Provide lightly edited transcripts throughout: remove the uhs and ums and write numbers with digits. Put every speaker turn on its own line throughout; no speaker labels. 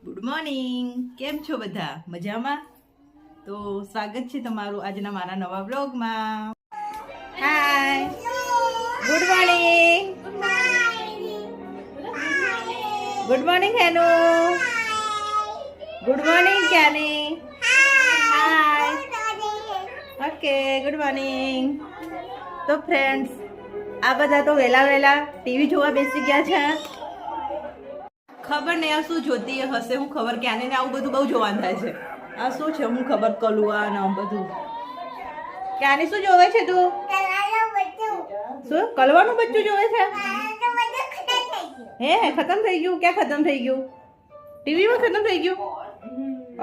Good morning. કેમ છો બધા? મજામાં? તો સ્વાગત છે તમારું આજના મારા નવા બ્લોગમાં. Hi, good morning. Good morning હેનુ. ગુડ મોર્નિંગ ક્યાની. હાય. Okay, good morning. તો ફ્રેન્ડ્સ, આ બધા તો વહેલા ટીવી જોવા બેસી ગયા છે. ખબર નહીં આ શું જોતી હશે, હું ખબર કે આને આવું બધું બહુ જોવાનું થાય છે. આ શું છે હું ખબર કલુઆ ને આમ બધું. કે આને શું જોવે છે તું? શું કલવાનું બચ્ચું જોવે છે? હે ખતમ થઈ ગયું? ક્યાં ખતમ થઈ ગયું? ટીવીમાં ખતમ થઈ ગયું?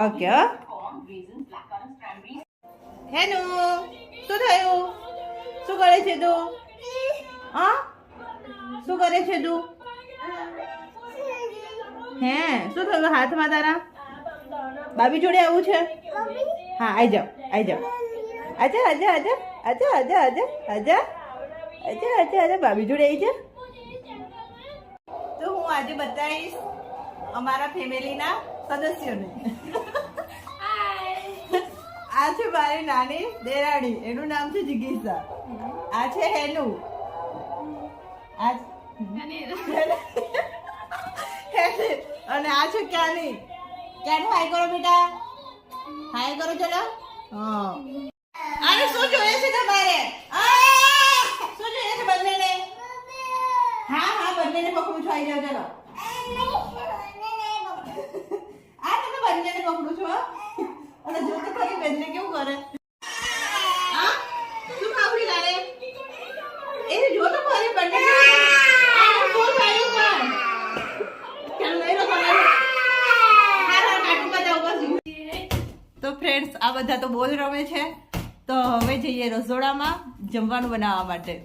ઓકે. હેનુ શું થયું? શું કરે છે તું? હા શું કરે છે તું? હે શું થયું હાથમાં તારા? ભાભી જોડે આવું છે? હા આઈ જાઓ આજા આજા આજા આજા આજા આજા આજા આજા આજા આજા ભાભી જોડે આવી જા. તો હું આજે બતાવીશ અમારા ફેમિલીના સદસ્યોને. આ છે મારી નાની દેરાણી, એનું નામ છે જિગીસા. આ છે હેનુ. અને આ છે ક્યાની. ક્યાંનું હાય કરો બેટા, હાય કરો ચલો. હા આને શું જોઈએ છે તમારે? શું જોઈએ છે બંનેને? હા હા બંનેને પકડું છું, આવી જાઓ ચલો. આ તમે બંનેને પકડું છો અને જો તો ખરી બંને કેવું કરે. હા શું ખાવડી લારે એ જો તો ખરી બંને શું થયું પણ તો ફ્રેન્ડ્સ આ બધા તો બોલ રમે છે. તો હવે જઈએ રસોડામાં જમવાનું બનાવવા માટે.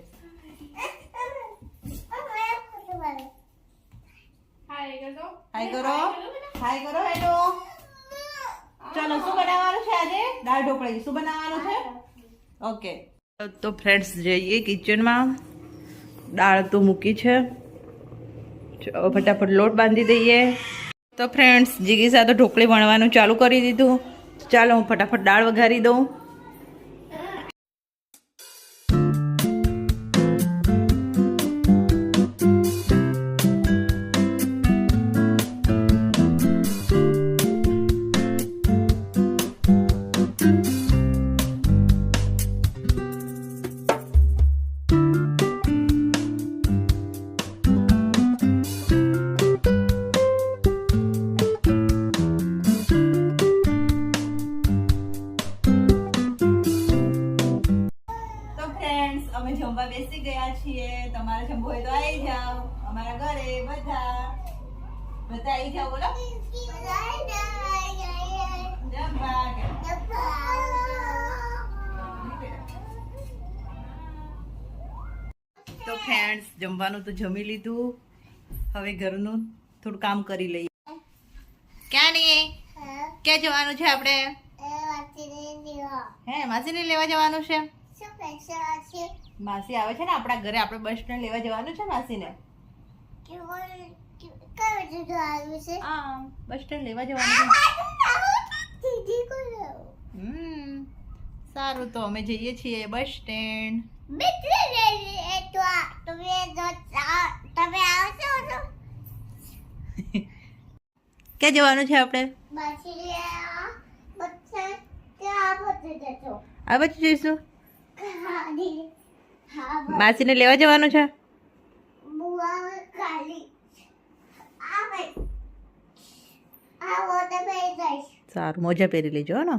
હાય કરો હાય કરો હેલો. ચલો શું બનાવવાનું છે આજે? દાળ ઢોકળી. શું બનાવવાનું છે? ઓકે તો ફ્રેન્ડ્સ જઈએ કિચનમાં. દાળ તો મૂકી છે, ફટાફટ લોટ બાંધી દઈએ. તો ફ્રેન્ડ્સ જીગીસા તો ઢોકળી વણવાનું ચાલુ કરી દીધું. ચાલો હું ફટાફટ દાળ વઘારી દઉં. અમે જમવા બેસી ગયા છીએ. તમારે જમવું હોય તો આવી જાઓ અમારા ઘરે. બધા આવી જાઓ. બોલો તો ફ્રેન્ડ્સ જમવાનું તો જમી લીધું. હવે ઘરનું થોડું કામ કરી લઈએ. ક્યાં નહીં ક્યાં જવાનું છે આપણે? હે માસીને લેવા જવાનું છે? માસી આવે છે ને આપણા ઘરે. આપણે બસ સ્ટેન્ડ લેવા જવાનું છે માસીને. હા બસ સ્ટેન્ડ લેવા જવાનું છે. સારું તો અમે જઈએ છીએ બસ સ્ટેન્ડ. ક્યાં જવાનું છે આપણે? આ બાજુ જઈશું. માસીને લેવા જવાનું છે. સારું મોજા પહેરી લેજો ને.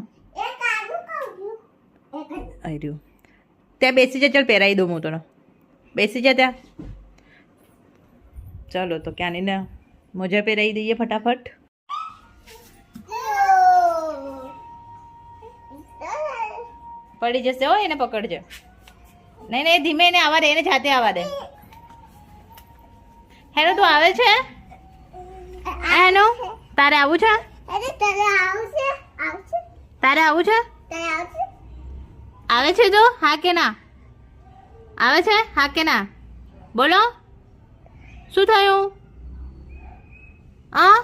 ત્યાં બેસી જા. ચાલ પહેરાવી દઉં હું તને. બેસી જા ત્યાં. ચાલો તો ક્યાંની ને મોજા પહેરાવી દઈએ ફટાફટ. પડી જશે હો, એને પકડજો. નહીં નહીં ધીમે એને આવા દે, એને જાતે આવા દે. હેલો તું આવે છે? હેલો તારે આવું છે? તારે આવું છે? આવે છે તો હા કે ના? આવે છે હા કે ના? બોલો શું થયું? હા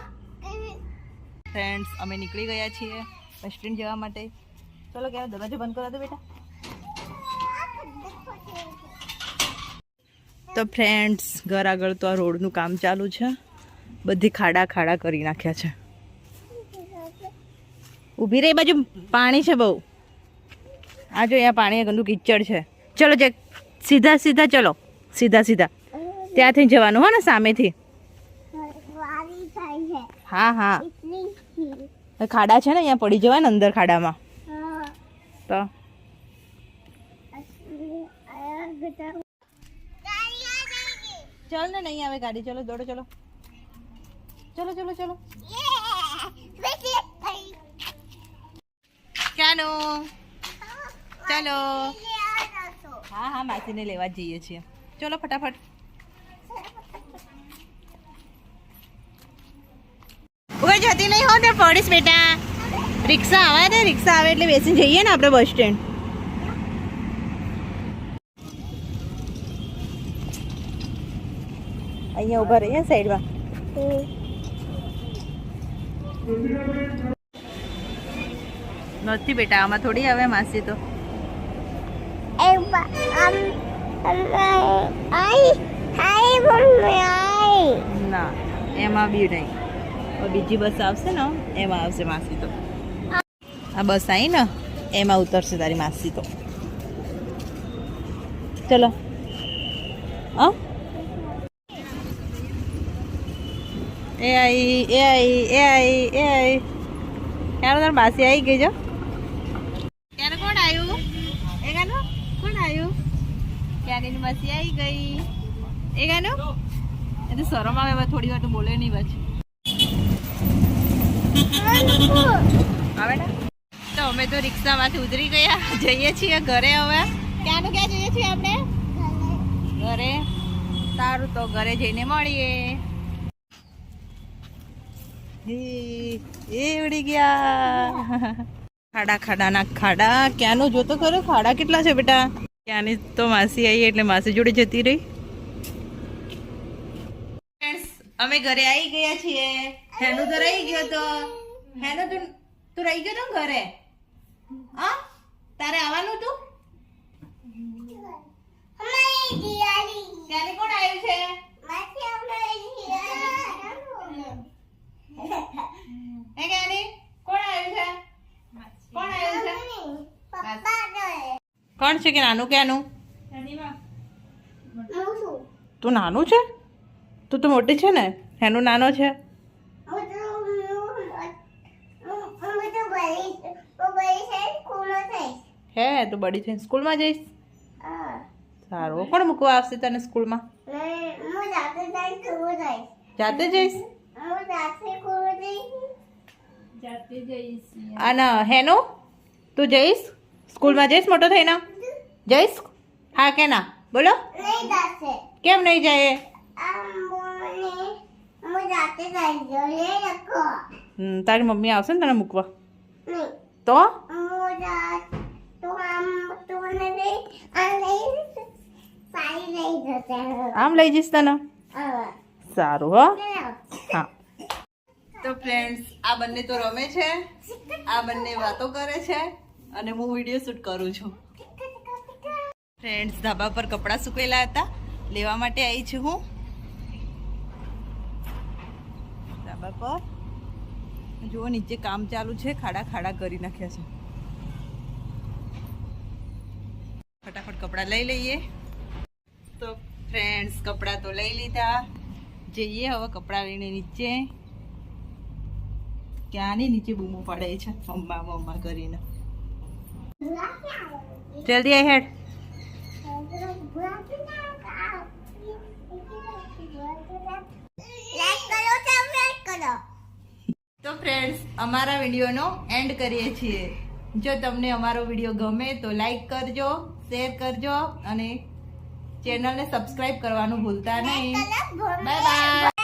ફ્રેન્ડ્સ અમે નીકળી ગયા છીએ બસ સ્ટેન્ડ જવા માટે. ચલો ક્યારે દરવાજો બંધ કરા દો બેટા. તો ફ્રેન્ડ્સ ઘર આગળ તો આ રોડનું કામ ચાલુ છે. બધી ખાડા ખાડા કરી નાખ્યા છે. ઊભી રહી બાજુ પાણી છે બહુ. આ જો અહીંયા પાણી ગંદુ કિચડ છે. ચલો જે સીધા સીધા ચલો સીધા સીધા ત્યાંથી જવાનું હો ને સામેથી. હા હા ખાડા છે ને અહીંયા પડી જવાય ને અંદર ખાડામાં તો. चल ना नहीं आवे गाड़ी. चलो दौड़ो चलो चलो चलो चलो. ચાલો ચાલો. હા હા માસીને લેવા જઈએ છીએ. ચલો ફટાફટ. ઓય જતી નહીં હો તે પડીશ બેટા. રિક્ષા આવે ને રિક્ષા આવે એટલે બેસીને જઈએ ને આપણે બસ સ્ટેન્ડ. અહીંયા ઉભા રહીએ સાઈડમાં. નથી બેટા આમાં થોડી આવે માસી તો. ના એમાં બી નહીં. બીજી બસ આવશે ને એમાં આવશે માસી તો. આ બસ આવી ને એમાં ઉતરશે તારી માસી તો. ચલો હા એ આવી એ આવી એ આવી એ આવી. ક્યારે તાર માસી આવી ગઈ જો. ક્યારે કોણ આવ્યું એ ગાનું કોણ આવ્યું. ક્યાં ગઈ માસી આવી ગઈ એ ગાનું. એ તો શરમ આવે થોડી વાર તો બોલે નહીં પાછું. આવે ને તો અમે તો રિક્ષામાંથી ઉતરી ગયા જઈએ છીએ ઘરે હવે. ક્યાંનું ક્યાં જઈએ છીએ આપણે ઘરે. સારું તો ઘરે જઈને મળીએ. એ ઉડી ગયા ખાડા ખાડાના ખાડા. ક્યાંનું જોતો ખરો ખાડા કેટલા છે બેટા. ક્યાંની તો માસી આવી એટલે માસી જોડે જતી રહી. અમે ઘરે આવી ગયા છીએ. હેનું તો રહી ગયો તો. હેનું તું રહી ગયો તો ઘરે. હા તારે આવવાનું તું. ક્યારે કોણ આવ્યું છે. હે ક્યારે કોણ આવ્યું છે. કોણ આવ્યું છે. કોણ છે કે નાનું ક્યાંનું. તું નાનું છે. તું તો મોટી છે ને. હેનું નાનો છે. હે તું બડી છે સ્કૂલમાં જઈશ. સારું કોણ મૂકવા આવશે તને સ્કૂલમાં. જાતે જઈશ. અને હેનું તું જઈશ સ્કૂલમાં જઈશ મોટો થઈને જઈશ. હા કે ના બોલો. કેમ નહીં જાય. તારી મમ્મી આવશે ને તને મૂકવા તો. આમ લઈ જઈશ તને. સારું હો. હા તો ફ્રેન્ડ્સ આ બંને તો રમે છે. આ બંને વાતો કરે છે અને હું વિડીયો શૂટ કરું છું. ફ્રેન્ડ્સ ધાબા પર કપડાં સુકેલા હતા લેવા માટે આવી છું હું ધાબા પર. જુઓ નીચે કામ ચાલુ છે. ખાડા ખાડા કરી નાખ્યા છે. ફટાફટ કપડાં લઈ લઈએ. તો ફ્રેન્ડ્સ કપડાં તો લઈ લીધા. જઈએ હવે કપડાં લઈને નીચે. ક્યાંની નીચે બૂમો પાડે છે મમ્મા મમ્મા કરીને. જલ્દી આઈ હેડ. તો ફ્રેન્ડ્સ અમારા વિડીયોનો એન્ડ કરીએ છીએ. જો તમને અમારો વિડીયો ગમે તો લાઈક કરજો, શેર કરજો અને ચેનલને સબસ્ક્રાઇબ કરવાનું ભૂલતા નહીં. Bye bye.